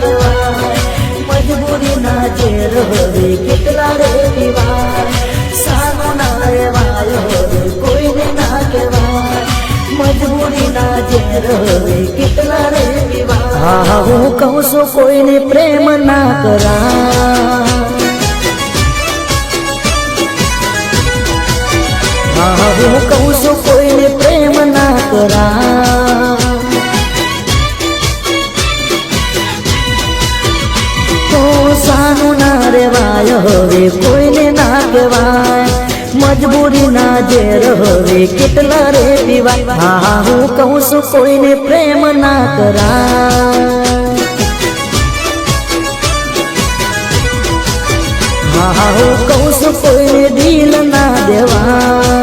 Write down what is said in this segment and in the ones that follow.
કહેવાય મજબૂરીના ઝેર હવે કેટલા રે પીવાય સાનો ના રહેવાયો હવે કોઈને ના કહેવાય મજબૂરીના ઝેર હવે કેટલા રે પીવાય હા હું કહું છું કોઈને પ્રેમ ના કરાય હું કહું છું કોઈને પ્રેમ ના કરા તો સાનું ના રેવાય હવે કોઈને ના કહેવાય મજબૂરી ના ઝેર હવે કેટલા રે પીવાય હા હું કહું છું કોઈને પ્રેમ ના કરા હા હું કહું છું કોઈને દિલ ના દેવા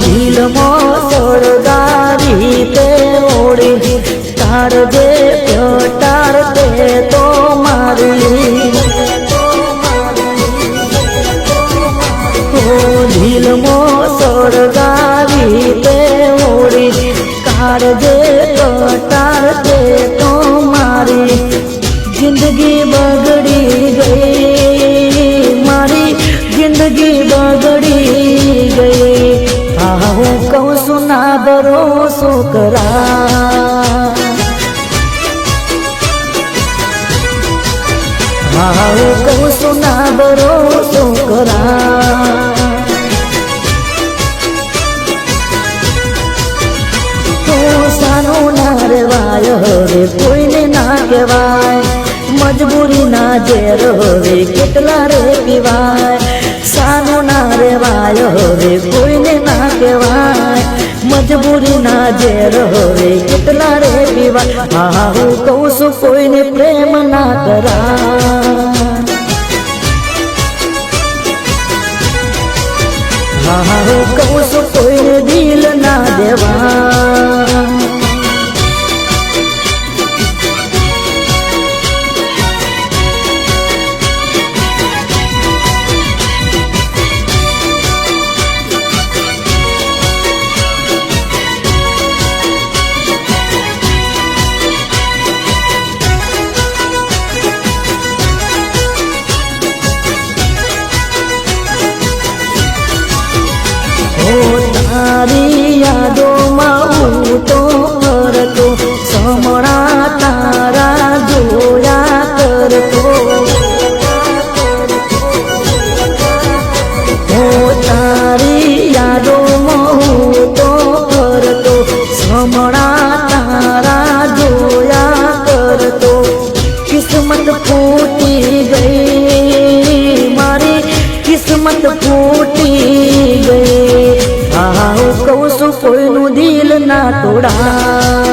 દિલમો સળગાવી તે ઓળી તાર જે પ્યોટાર તે તો મારી દિલમો સળગાવી તે ઓળી તાર જે પ્યોટાર તે તો મારી જિંદગી બગડી ગઈ મારી જિંદગી બગડી ગઈ હું કહું છું ના ભરોસો કરા હું કહું છું ના ભરોસો કરા તો સાનું ના રેવાય હવે કોઈને ના કહેવાય મજબૂરી ના ઝેર હવે કેટલા રે પીવાય સાનું ના રેવાય હવે કોઈને ના કહેવાય મજબૂરી ના ઝેર હવે કેટલા રે પીવાય હા હું કહું છું કોઈને પ્રેમ ના કરા હા હું કહું છું કોઈને દિલ ના દેવા તારી યાદોમાં હું તો ફરતો સમણા તારા જોયા કરતો તારી યાદોમાં હું તો ફરતો સમણા તારા જોયા કરતો કિસ્મત ફૂટી ગઈ મારી કિસ્મત ફૂટી ગઈ હા હું કહું છું કોઈનું દિલ ના તોડા